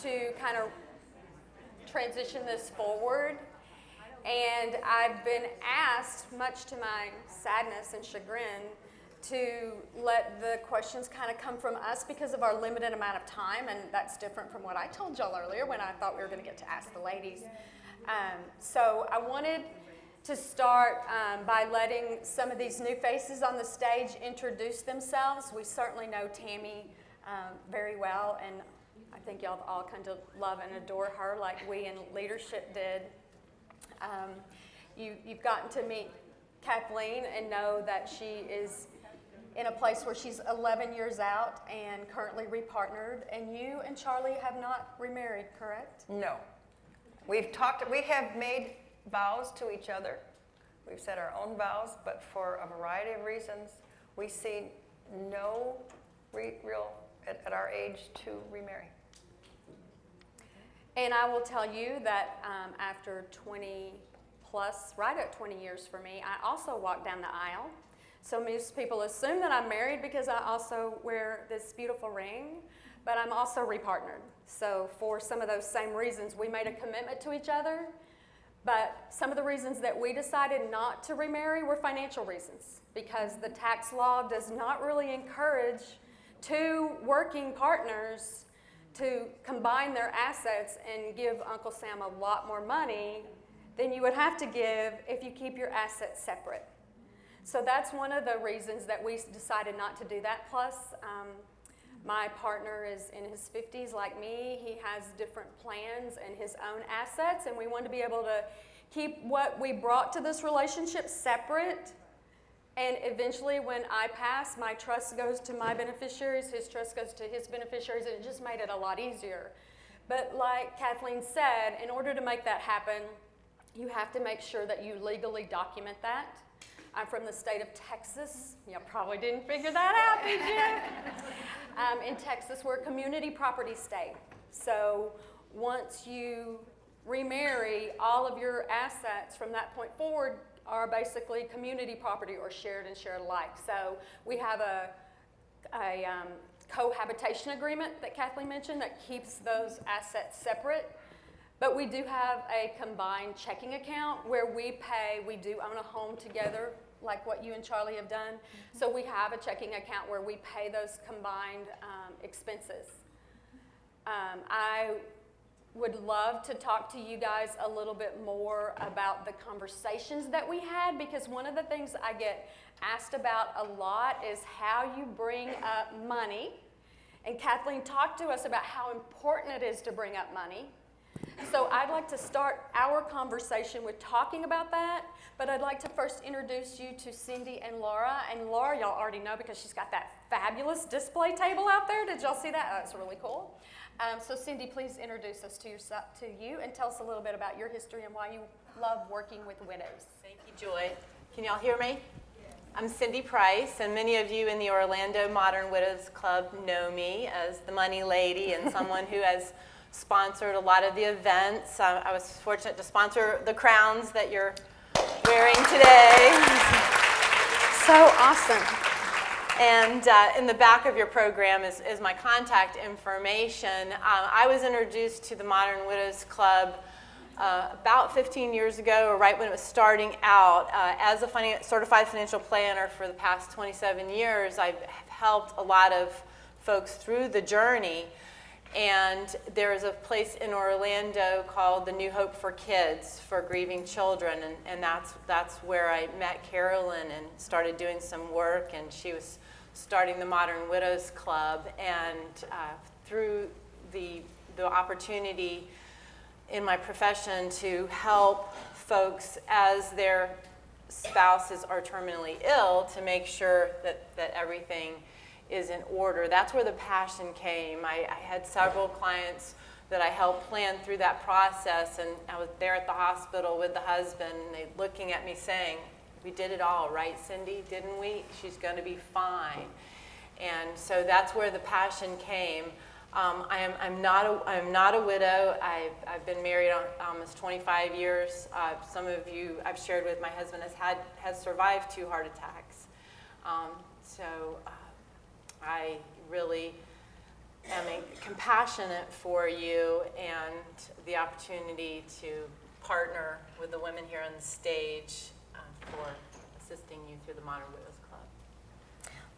to kind of transition this forward. And I've been asked, much to my sadness and chagrin, to let the questions kind of come from us because of our limited amount of time, and that's different from what I told y'all earlier when I thought we were going to get to ask the ladies. So I wanted to start by letting some of these new faces on the stage introduce themselves. We certainly know Tammy very well, and I think y'all have all come to love and adore her like we in leadership did. You've gotten to meet Kathleen and know that she is in a place where she's 11 years out and currently repartnered, and you and Charlie have not remarried, correct? No. We have made vows to each other. We've said our own vows, but for a variety of reasons, we see no real, at our age, to remarry. And I will tell you that after 20 plus, right at 20 years for me, I also walked down the aisle. So most people assume that I'm married because I also wear this beautiful ring, but I'm also repartnered. So for some of those same reasons, we made a commitment to each other, but some of the reasons that we decided not to remarry were financial reasons, because the tax law does not really encourage two working partners to combine their assets and give Uncle Sam a lot more money than you would have to give if you keep your assets separate. So that's one of the reasons that we decided not to do that. Plus, my partner is in his 50s like me. He has different plans and his own assets, and we wanted to be able to keep what we brought to this relationship separate. And eventually, when I pass, my trust goes to my beneficiaries, his trust goes to his beneficiaries, and it just made it a lot easier. But like Kathleen said, in order to make that happen, you have to make sure that you legally document that. I'm from the state of Texas. You probably didn't figure that out, did you? In Texas, we're a community property state. So once you remarry, all of your assets from that point forward are basically community property or shared and shared alike. So we have a cohabitation agreement that Kathleen mentioned that keeps those assets separate. But we do have a combined checking account where we do own a home together, like what you and Charlie have done. So we have a checking account where we pay those combined expenses. I would love to talk to you guys a little bit more about the conversations that we had, because one of the things I get asked about a lot is how you bring up money. And Kathleen talked to us about how important it is to bring up money. So I'd like to start our conversation with talking about that, but I'd like to first introduce you to Cindy and Laura. And Laura, y'all already know because she's got that fabulous display table out there. Did y'all see that? Oh, that's really cool. So Cindy, please introduce us to you and tell us a little bit about your history and why you love working with widows. Thank you, Joy. Can y'all hear me? I'm Cindy Price, and many of you in the Orlando Modern Widows Club know me as the money lady and someone who has sponsored a lot of the events. I was fortunate to sponsor the crowns that you're wearing today. So awesome. And in the back of your program is my contact information. I was introduced to the Modern Widows Club about 15 years ago, or right when it was starting out. As a certified financial planner for the past 27 years, I've helped a lot of folks through the journey. And there is a place in Orlando called the New Hope for Kids for grieving children, and that's where I met Carolyn and started doing some work, and she was starting the Modern Widows Club. And through the opportunity in my profession to help folks as their spouses are terminally ill, to make sure that everything is in order. That's where the passion came. I had several clients that I helped plan through that process, and I was there at the hospital with the husband, and they looking at me saying, "We did it all, right, Cindy? Didn't we? She's going to be fine." And so that's where the passion came. I'm not a widow. I've been married almost 25 years. Some of you I've shared with, my husband has survived 2 heart attacks. I really am compassionate for you and the opportunity to partner with the women here on the stage for assisting you through the Modern Widows Club.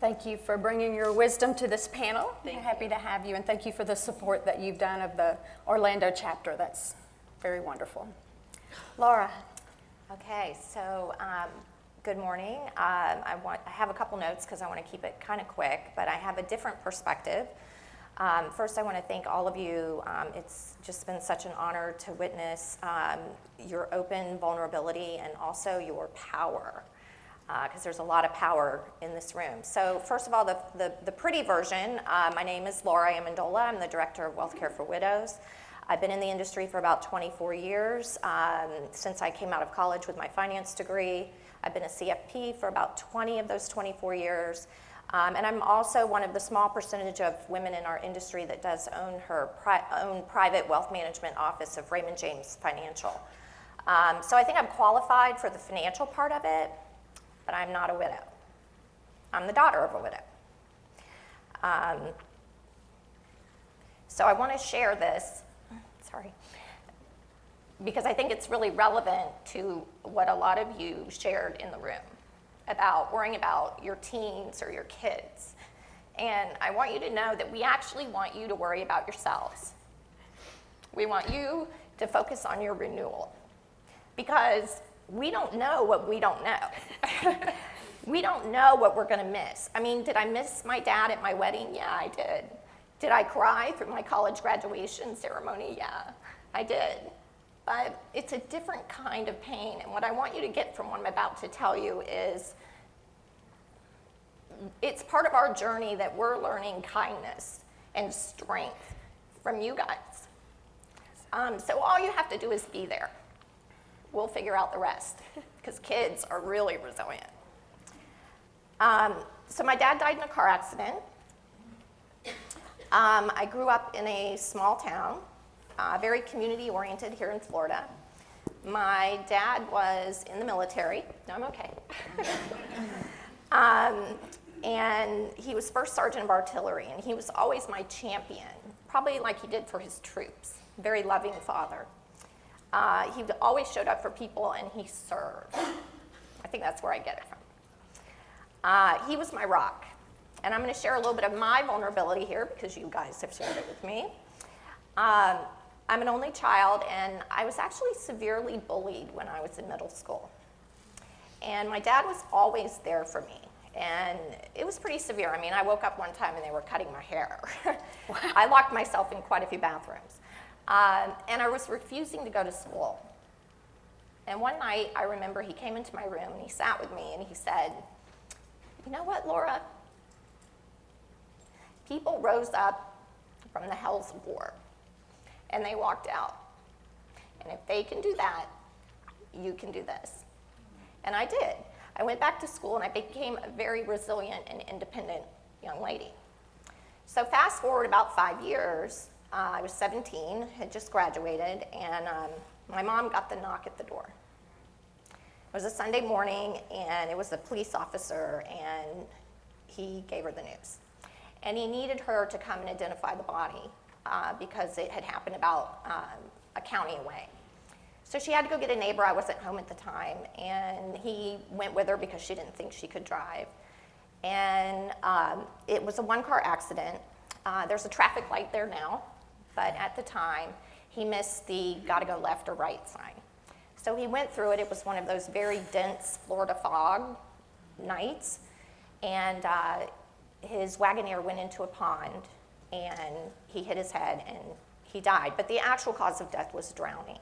Thank you for bringing your wisdom to this panel. Thank We're happy to have you, and thank you for the support that you've done of the Orlando chapter. That's very wonderful. Laura. Okay, so good morning. I have a couple notes because I want to keep it kind of quick, but I have a different perspective. First, I want to thank all of you. It's just been such an honor to witness your open vulnerability and also your power, because there's a lot of power in this room. So first of all, the pretty version, my name is Laura Amendola. I'm the Director of Wealth Care for Widows. I've been in the industry for about 24 years, since I came out of college with my finance degree. I've been a CFP for about 20 of those 24 years. And I'm also one of the small percentage of women in our industry that does own her own private wealth management office of Raymond James Financial. So I think I'm qualified for the financial part of it, but I'm not a widow. I'm the daughter of a widow. So I want to share this, because I think it's really relevant to what a lot of you shared in the room about worrying about your teens or your kids. And I want you to know that we actually want you to worry about yourselves. We want you to focus on your renewal, because we don't know what we don't know. We don't know what we're going to miss. I mean, did I miss my dad at my wedding? Yeah, I did. Did I cry through my college graduation ceremony? Yeah, I did. But it's a different kind of pain. And what I want you to get from what I'm about to tell you is it's part of our journey that we're learning kindness and strength from you guys. So all you have to do is be there. We'll figure out the rest, because kids are really resilient. So my dad died in a car accident. I grew up in a small town, very community-oriented here in Florida. My dad was in the military. No, I'm okay. And he was first sergeant of artillery, and he was always my champion, probably like he did for his troops. Very loving father. He always showed up for people, and he served. I think that's where I get it from. He was my rock. And I'm going to share a little bit of my vulnerability here, because you guys have shared it with me. I'm an only child, and I was actually severely bullied when I was in middle school. And my dad was always there for me, and it was pretty severe. I mean, I woke up one time and they were cutting my hair. I locked myself in quite a few bathrooms. And I was refusing to go to school. And one night, I remember he came into my room and he sat with me and he said, "You know what, Laura? People rose up from the hells of war, and they walked out. And if they can do that, you can do this." And I did. I went back to school, and I became a very resilient and independent young lady. So fast forward about 5 years, I was 17, had just graduated, and my mom got the knock at the door. It was a Sunday morning, and it was a police officer, and he gave her the news. And he needed her to come and identify the body because it had happened about a county away. So she had to go get a neighbor. I wasn't home at the time, and he went with her because she didn't think she could drive. And it was a one-car accident. There's a traffic light there now, but at the time, he missed the gotta go left or right sign. So he went through it. It was one of those very dense Florida fog nights, and his Wagoneer went into a pond, and he hit his head, and he died. But the actual cause of death was drowning.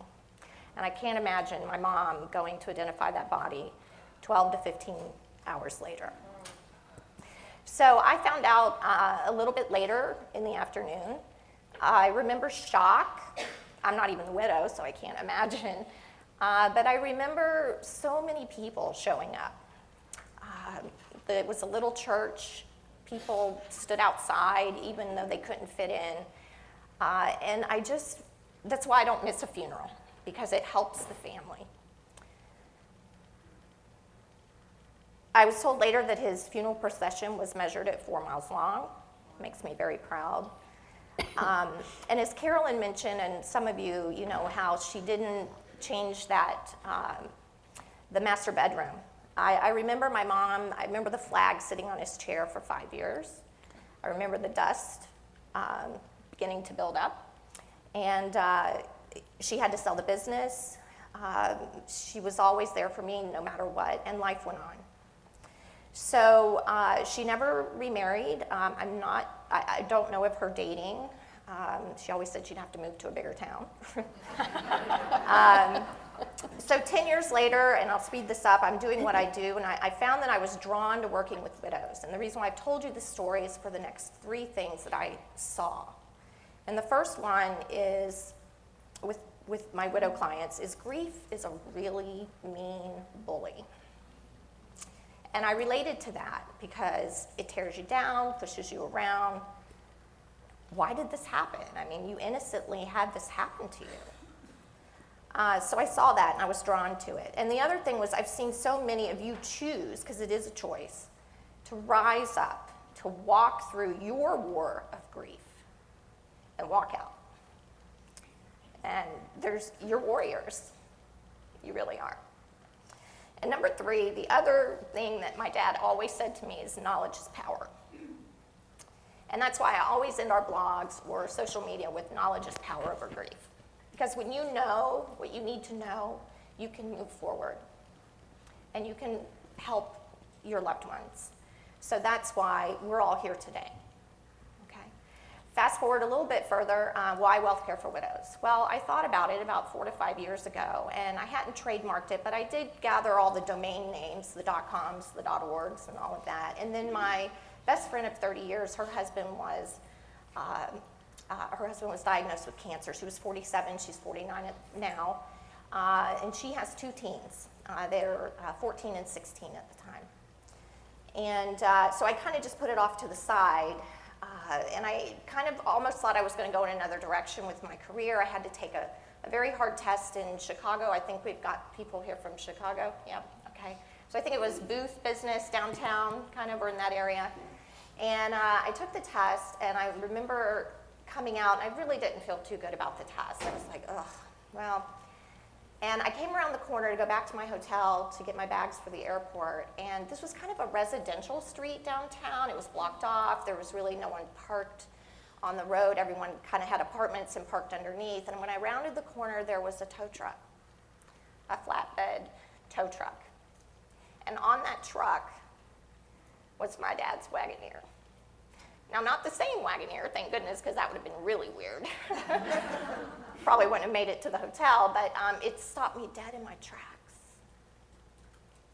And I can't imagine my mom going to identify that body 12 to 15 hours later. So I found out a little bit later in the afternoon. I remember shock. I'm not even a widow, so I can't imagine. But I remember so many people showing up. It was a little church. People stood outside even though they couldn't fit in. And that's why I don't miss a funeral, because it helps the family. I was told later that his funeral procession was measured at 4 miles long. Makes me very proud. And as Carolyn mentioned, and some of you, you know how she didn't change that, the master bedroom. I remember my mom, I remember the flag sitting on his chair for 5 years. I remember the dust beginning to build up. And she had to sell the business. She was always there for me no matter what, and life went on. So she never remarried. I don't know of her dating. She always said she'd have to move to a bigger town. So 10 years later, and I'll speed this up, I'm doing what I do, and I found that I was drawn to working with widows. And the reason why I've told you this story is for the next 3 things that I saw. And the first one is, with my widow clients, is grief is a really mean bully. And I related to that because it tears you down, pushes you around. Why did this happen? I mean, you innocently had this happen to you. So I saw that and I was drawn to it. And the other thing was I've seen so many of you choose, because it is a choice, to rise up, to walk through your war of grief and walk out. And you're warriors. You really are. And number 3, the other thing that my dad always said to me is knowledge is power. And that's why I always end our blogs or social media with knowledge is power over grief. Because when you know what you need to know, you can move forward. And you can help your loved ones. So that's why we're all here today. Okay. Fast forward a little bit further, why Wealth Care for Widows? Well, I thought about it about 4 to 5 years ago, and I hadn't trademarked it, but I did gather all the domain names, the .coms, the .orgs, and all of that. And then my best friend of 30 years, her husband was diagnosed with cancer. She was 47, she's 49 now, and she has 2 teens. They're 14 and 16 at the time. And so I kind of just put it off to the side, and I kind of almost thought I was going to go in another direction with my career. I had to take a very hard test in Chicago. I think we've got people here from Chicago. Yeah, okay. So I think it was booth business downtown, kind of, or in that area. And I took the test, and I remember coming out, and I really didn't feel too good about the test. I was like, ugh, well. And I came around the corner to go back to my hotel to get my bags for the airport, and this was kind of a residential street downtown. It was blocked off. There was really no one parked on the road. Everyone kind of had apartments and parked underneath. And when I rounded the corner, there was a tow truck, a flatbed tow truck. And on that truck was my dad's Wagoneer. Now, not the same Wagoneer, thank goodness, because that would have been really weird. Probably wouldn't have made it to the hotel, but it stopped me dead in my tracks.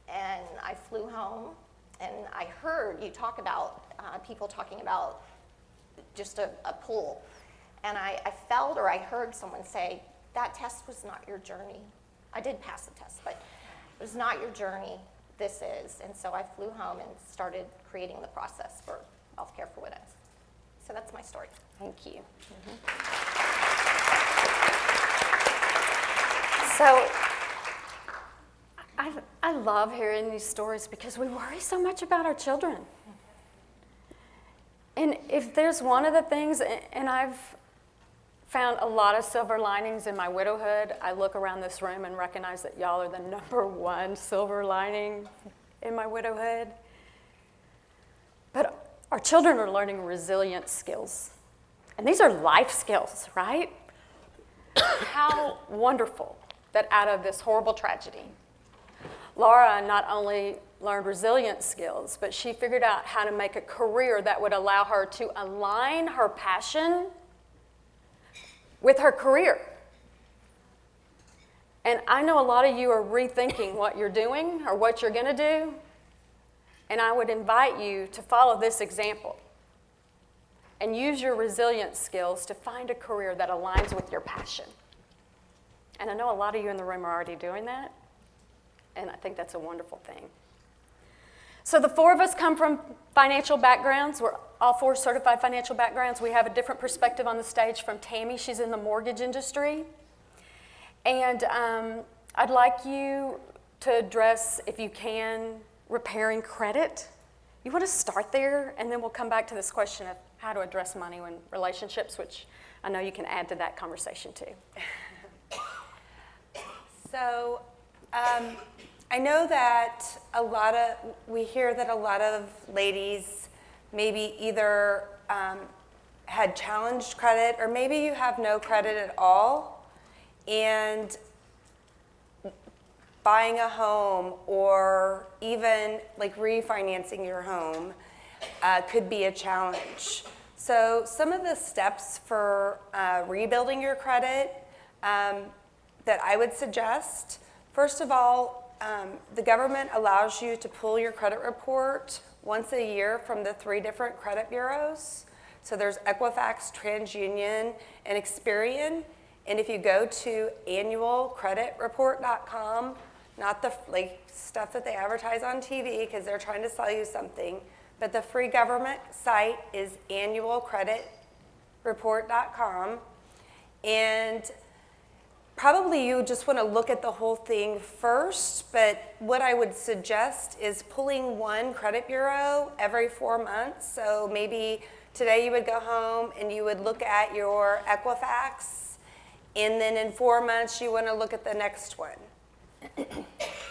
And I flew home, and I heard you talk about people talking about just a pull. And I felt, or I heard someone say, that test was not your journey. I did pass the test, but it was not your journey. This is. And so I flew home and started creating the process for Wealth Care for Widows. So that's my story. Thank you. So I love hearing these stories because we worry so much about our children. And if there's one of the things, and I've found a lot of silver linings in my widowhood, I look around this room and recognize that y'all are the #1 silver lining in my widowhood. But our children are learning resilience skills. And these are life skills, right? How wonderful that out of this horrible tragedy, Laura not only learned resilience skills, but she figured out how to make a career that would allow her to align her passion with her career. And I know a lot of you are rethinking what you're doing or what you're going to do. And I would invite you to follow this example and use your resilience skills to find a career that aligns with your passion. And I know a lot of you in the room are already doing that, and I think that's a wonderful thing. So the 4 of us come from financial backgrounds. We're all 4 certified financial backgrounds. We have a different perspective on the stage from Tammy. She's in the mortgage industry. And I'd like you to address, if you can, repairing credit. You want to start there, and then we'll come back to this question of how to address money in relationships, which I know you can add to that conversation too. So, I know that we hear that a lot of ladies maybe either had challenged credit, or maybe you have no credit at all, and buying a home or even like refinancing your home could be a challenge. So some of the steps for rebuilding your credit that I would suggest, first of all, the government allows you to pull your credit report once a year from the 3 different credit bureaus. So there's Equifax, TransUnion, and Experian. And if you go to annualcreditreport.com, not the stuff that they advertise on TV because they're trying to sell you something, but the free government site is annualcreditreport.com. And probably you just want to look at the whole thing first, but what I would suggest is pulling one credit bureau every 4 months. So maybe today you would go home and you would look at your Equifax, and then in 4 months you want to look at the next one.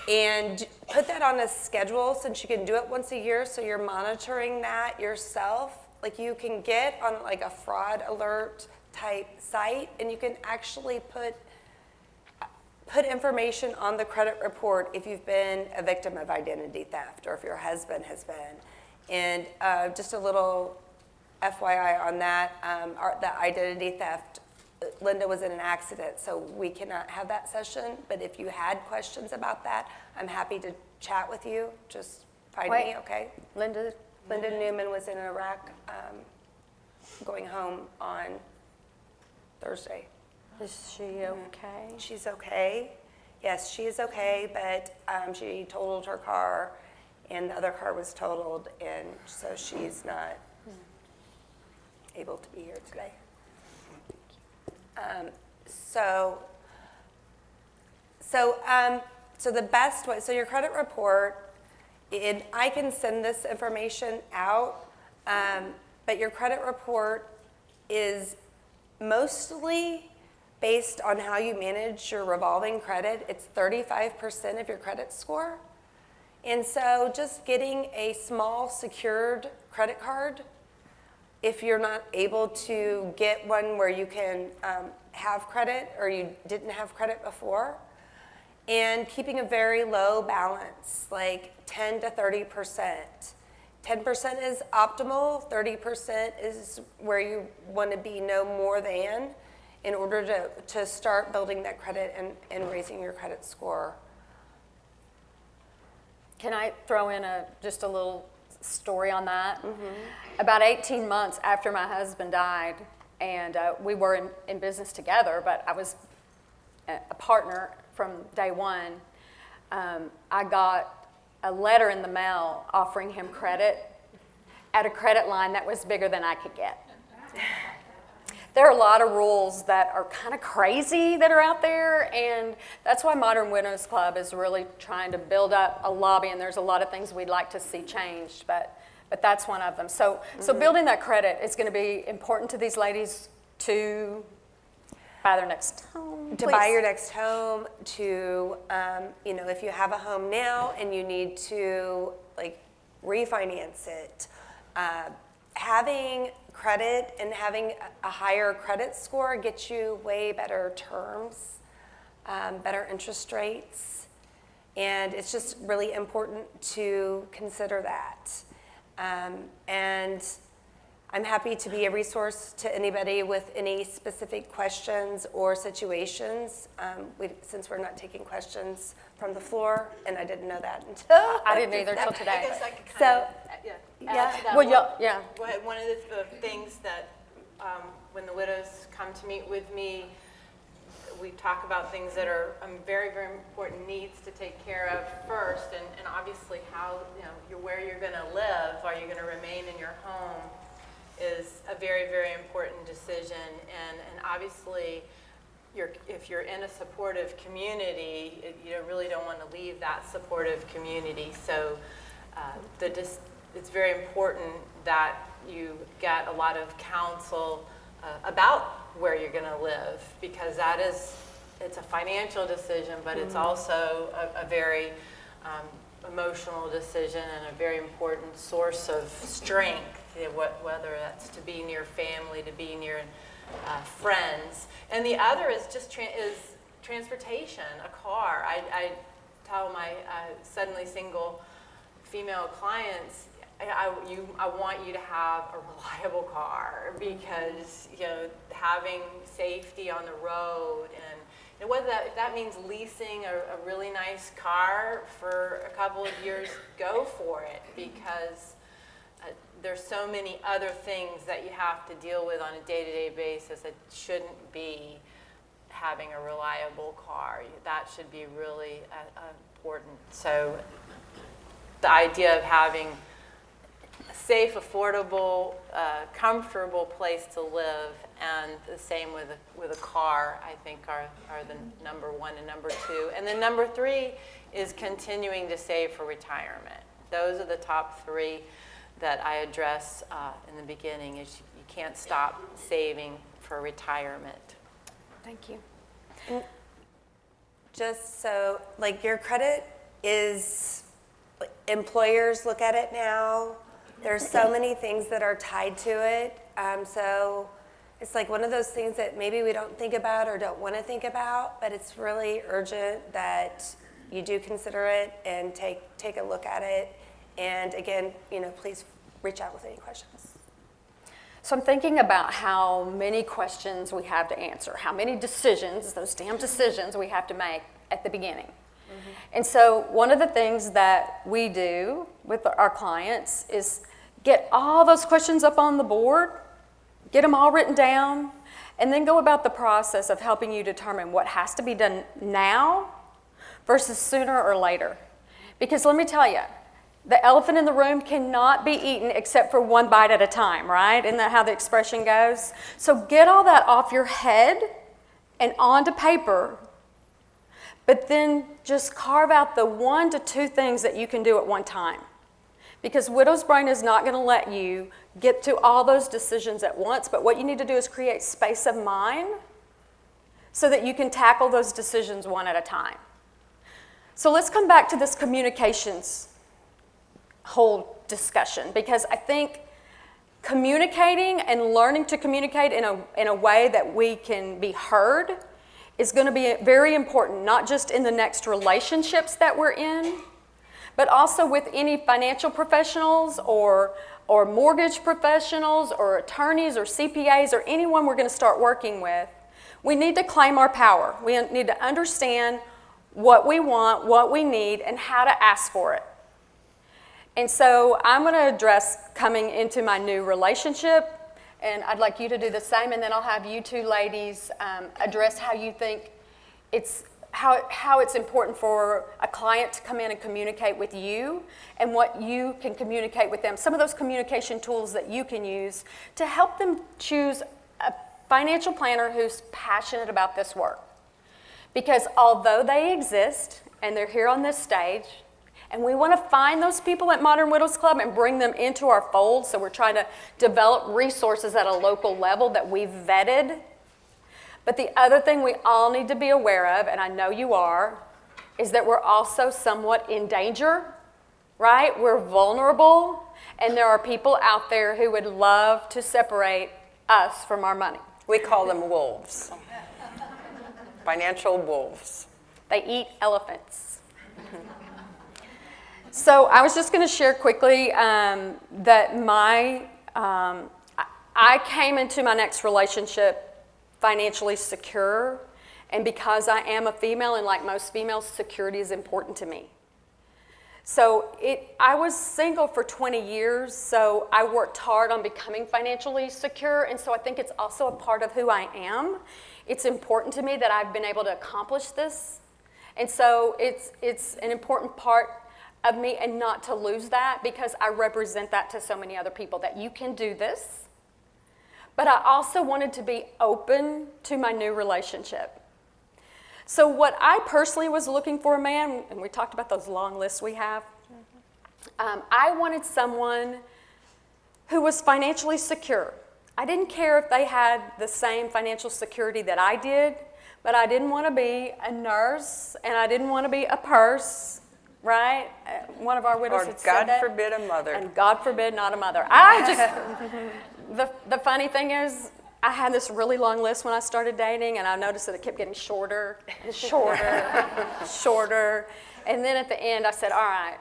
And put that on a schedule since you can do it once a year, so you're monitoring that yourself. Like you can get on like a fraud alert type site, and you can actually put information on the credit report if you've been a victim of identity theft or if your husband has been. And just a little FYI on that, the identity theft, Linda was in an accident, so we cannot have that session, but if you had questions about that, I'm happy to chat with you. Just find me, okay? Linda? Linda Newman was in Iraq going home on Thursday. Is she okay? She's okay. Yes, she is okay, but she totaled her car, and the other car was totaled, and so she's not able to be here today. So the best way, so your credit report, I can send this information out, but your credit report is mostly based on how you manage your revolving credit. It's 35% of your credit score. And so just getting a small secured credit card, if you're not able to get one where you can have credit or you didn't have credit before, and keeping a very low balance, like 10 to 30%. 10% is optimal, 30% is where you want to be no more than in order to start building that credit and raising your credit score. Can I throw in just a little story on that? Mm-hmm. About 18 months after my husband died, and we were in business together, but I was a partner from day one, I got a letter in the mail offering him credit at a credit line that was bigger than I could get. There are a lot of rules that are kind of crazy that are out there, and that's why Modern Widows Club is really trying to build up a lobby, and there's a lot of things we'd like to see changed, but that's one of them. So building that credit is going to be important to these ladies to buy their next home. To buy your next home, to, if you have a home now and you need to refinance it, having credit and having a higher credit score gets you way better terms, better interest rates, and it's just really important to consider that. And I'm happy to be a resource to anybody with any specific questions or situations, since we're not taking questions from the floor, and I didn't know that until I didn't either until today. I guess I could kind of add to that. Well, One of the things that when the widows come to meet with me, we talk about things that are very, very important needs to take care of first, and obviously how, where you're going to live. Are you going to remain in your home? Is a very, very important decision, and obviously if you're in a supportive community, you really don't want to leave that supportive community. So it's very important that you get a lot of counsel about where you're going to live, because it's a financial decision, but it's also a very emotional decision and a very important source of strength, whether that's to be near family, to be near friends. And the other is just transportation, a car. I tell my suddenly single female clients, I want you to have a reliable car, because having safety on the road, and whether if that means leasing a really nice car for a couple of years, go for it, because there's so many other things that you have to deal with on a day-to-day basis that shouldn't be having a reliable car. That should be really important. So the idea of having a safe, affordable, comfortable place to live, and the same with a car, I think are the number one and number two. And then number three is continuing to save for retirement. Those are the top three that I address in the beginning. Is you can't stop saving for retirement. Thank you. And just so, like, your credit is, employers look at it now. There's so many things that are tied to it. So it's like one of those things that maybe we don't think about or don't want to think about, but it's really urgent that you do consider it and take a look at it. And again, please reach out with any questions. So I'm thinking about how many questions we have to answer, how many decisions, those damn decisions we have to make at the beginning. Mm-hmm. And so one of the things that we do with our clients is get all those questions up on the board, get them all written down, and then go about the process of helping you determine what has to be done now versus sooner or later. Because let me tell you, the elephant in the room cannot be eaten except for one bite at a time, right? Isn't that how the expression goes? So get all that off your head and onto paper, but then just carve out the 1 to 2 things that you can do at one time. Because widow's brain is not going to let you get to all those decisions at once, but what you need to do is create space of mind so that you can tackle those decisions one at a time. So let's come back to this communications whole discussion, because I think communicating and learning to communicate in a way that we can be heard is going to be very important, not just in the next relationships that we're in, but also with any financial professionals or mortgage professionals or attorneys or CPAs or anyone we're going to start working with. We need to claim our power. We need to understand what we want, what we need, and how to ask for it. And so I'm going to address coming into my new relationship, and I'd like you to do the same, and then I'll have you two ladies address how you think how it's important for a client to come in and communicate with you and what you can communicate with them. Some of those communication tools that you can use to help them choose a financial planner who's passionate about this work. Because although they exist and they're here on this stage, and we want to find those people at Modern Widows Club and bring them into our fold, so we're trying to develop resources at a local level that we've vetted. But the other thing we all need to be aware of, and I know you are, is that we're also somewhat in danger, right? We're vulnerable, and there are people out there who would love to separate us from our money. We call them wolves. Financial wolves. They eat elephants. So I was just going to share quickly that I came into my next relationship financially secure, and because I am a female, and like most females, security is important to me. So I was single for 20 years, so I worked hard on becoming financially secure, and so I think it's also a part of who I am. It's important to me that I've been able to accomplish this, and so it's an important part of me, and not to lose that, because I represent that to so many other people, that you can do this. But I also wanted to be open to my new relationship. So what I personally was looking for a man, and we talked about those long lists we have, I wanted someone who was financially secure. I didn't care if they had the same financial security that I did, but I didn't want to be a nurse, and I didn't want to be a purse, right? One of our widows Or had said God that. forbid a mother. And God forbid not a mother. I just, the funny thing is, I had this really long list when I started dating, and I noticed that it kept getting shorter and shorter, shorter. And then at the end, I said, all right,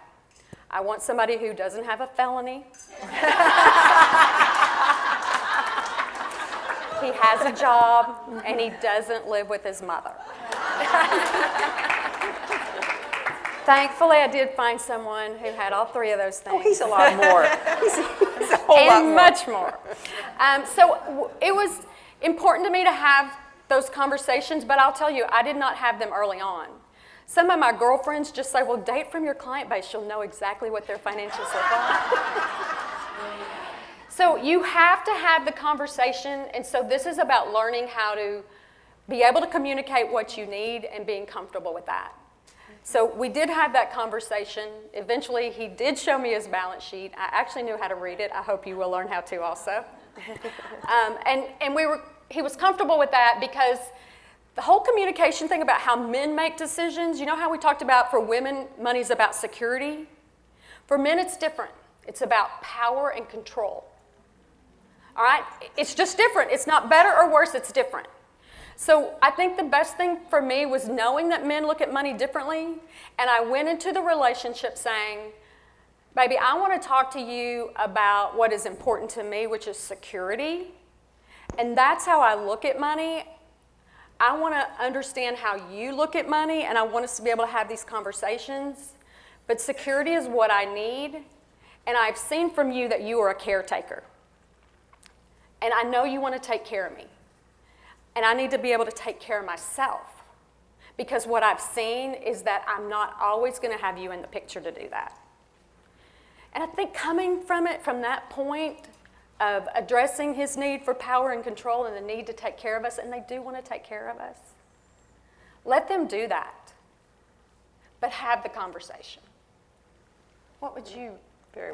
I want somebody who doesn't have a felony. He has a job, and he doesn't live with his mother. Thankfully, I did find someone who had all three of those things. Oh, he's a lot more. He's a whole lot And more. much more. It was important to me to have those conversations, but I'll tell you, I did not have them early on. Some of my girlfriends just say, well, date from your client base. You'll know exactly what their financials look like. So you have to have the conversation, and so this is about learning how to be able to communicate what you need and being comfortable with that. So we did have that conversation. Eventually, he did show me his balance sheet. I actually knew how to read it. I hope you will learn how to also. He was comfortable with that because the whole communication thing about how men make decisions, you know how we talked about for women, money's about security? For men, it's different. It's about power and control. All right? It's just different. It's not better or worse, it's different. So I think the best thing for me was knowing that men look at money differently, and I went into the relationship saying, baby, I want to talk to you about what is important to me, which is security, and that's how I look at money. I want to understand how you look at money, and I want us to be able to have these conversations, but security is what I need, and I've seen from you that you are a caretaker, and I know you want to take care of me. And I need to be able to take care of myself because what I've seen is that I'm not always going to have you in the picture to do that. And I think coming from that point of addressing his need for power and control and the need to take care of us, and they do want to take care of us, let them do that, but have the conversation. What would you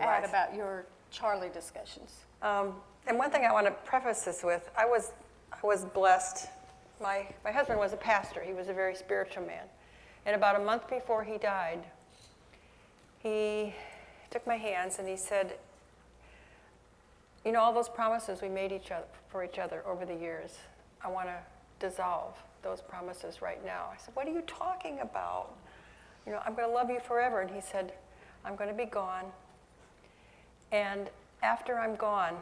add about your Charlie discussions? And one thing I want to preface this with, I was blessed. My husband was a pastor. He was a very spiritual man. And about a month before he died, he took my hands and he said, you know, all those promises we made for each other over the years, I want to dissolve those promises right now. I said, what are you talking about? You know, I'm going to love you forever. And he said, I'm going to be gone. And after I'm gone,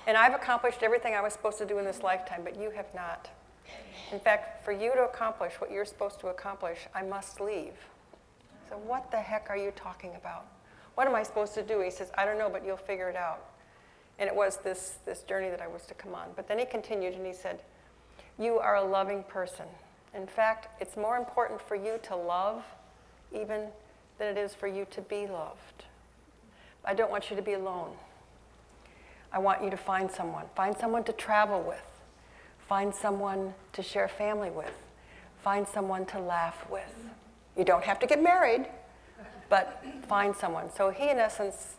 and I've accomplished everything I was supposed to do in this lifetime, but you have not. In fact, for you to accomplish what you're supposed to accomplish, I must leave. So what the heck are you talking about? What am I supposed to do? He says, I don't know, but you'll figure it out. And it was this journey that I was to come on. But then he continued and he said, you are a loving person. In fact, it's more important for you to love even than it is for you to be loved. I don't want you to be alone. I want you to find someone to travel with, find someone to share family with, find someone to laugh with. You don't have to get married, but find someone. So he, in essence,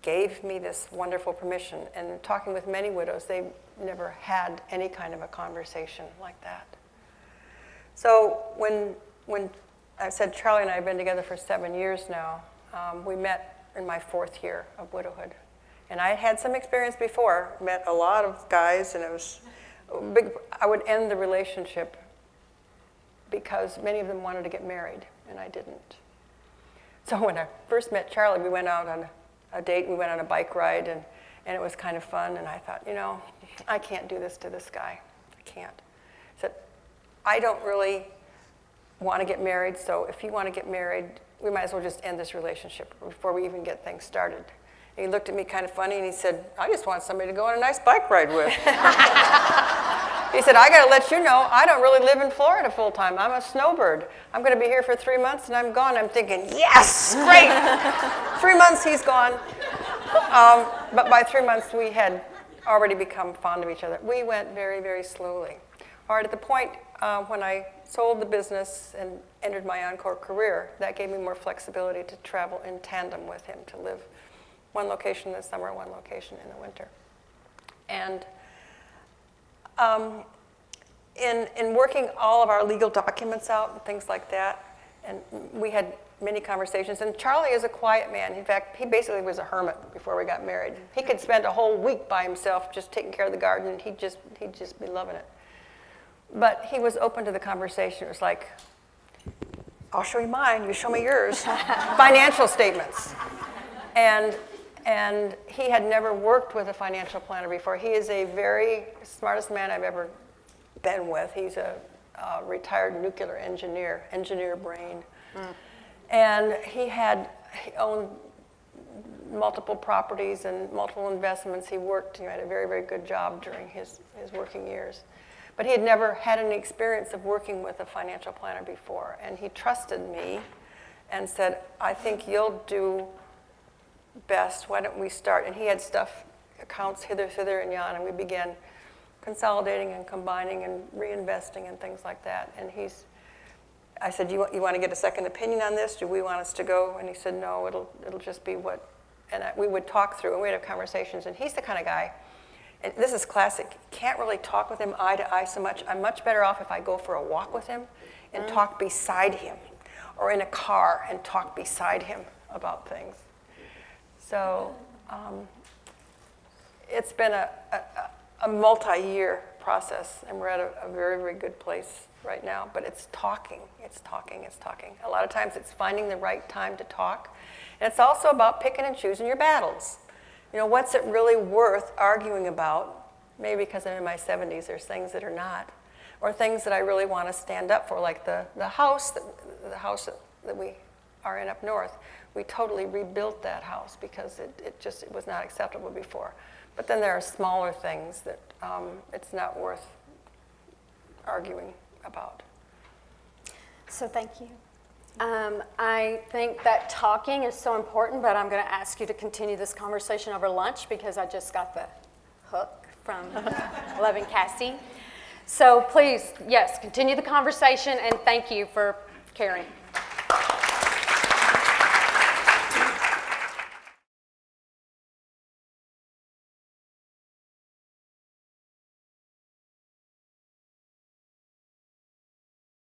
gave me this wonderful permission. And talking with many widows, they never had any kind of a conversation like that. So when I said Charlie and I have been together for 7 years now, we met in my 4th year of widowhood. And I had had some experience before, met a lot of guys, and it was big. I would end the relationship because many of them wanted to get married, and I didn't. So when I first met Charlie, we went out on a date, we went on a bike ride, and it was kind of fun, and I thought, you know, I can't do this to this guy. I can't. I said, I don't really want to get married, so if you want to get married, we might as well just end this relationship before we even get things started. And he looked at me kind of funny and he said, I just want somebody to go on a nice bike ride with. He said, I got to let you know, I don't really live in Florida full time. I'm a snowbird. I'm going to be here for 3 months and I'm gone. I'm thinking, yes, great. 3 months he's gone. But by 3 months we had already become fond of each other. We went very, very slowly. All right, at the point when I sold the business and entered my Encore career, that gave me more flexibility to travel in tandem with him, to live one location in the summer, one location in the winter. And in working all of our legal documents out and things like that, and we had many conversations, and Charlie is a quiet man. In fact, he basically was a hermit before we got married. He could spend a whole week by himself just taking care of the garden, and he'd just be loving it. But he was open to the conversation. It was like, I'll show you mine, you show me yours. Financial statements. And he had never worked with a financial planner before. He is a very smartest man I've ever been with. He's a retired nuclear engineer brain. And he owned multiple properties and multiple investments. He worked, had a very, very good job during his working years. But he had never had any experience of working with a financial planner before. And he trusted me and said, I think you'll do best. Why don't we start? And he had accounts hither, and yon, and we began consolidating and combining and reinvesting and things like that. And I said, you want to get a second opinion on this? Do we want us to go? And he said, no, it'll just be what, and we would talk through, and we'd have conversations. And he's the kind of guy, and this is classic, can't really talk with him eye to eye so much. I'm much better off if I go for a walk with him and talk beside him, or in a car and talk beside him about things. So it's been a multi-year process, and we're at a very, very good place right now. But it's talking. A lot of times it's finding the right time to talk. And it's also about picking and choosing your battles. What's it really worth arguing about? Maybe because I'm in my 70s, there's things that are not. Or things that I really want to stand up for, like the house that we are in up north. We totally rebuilt that house because it was not acceptable before. But then there are smaller things that it's not worth arguing about. So thank you. I think that talking is so important, but I'm going to ask you to continue this conversation over lunch because I just got the hook from loving Cassie. So please, yes, continue the conversation, and thank you for caring.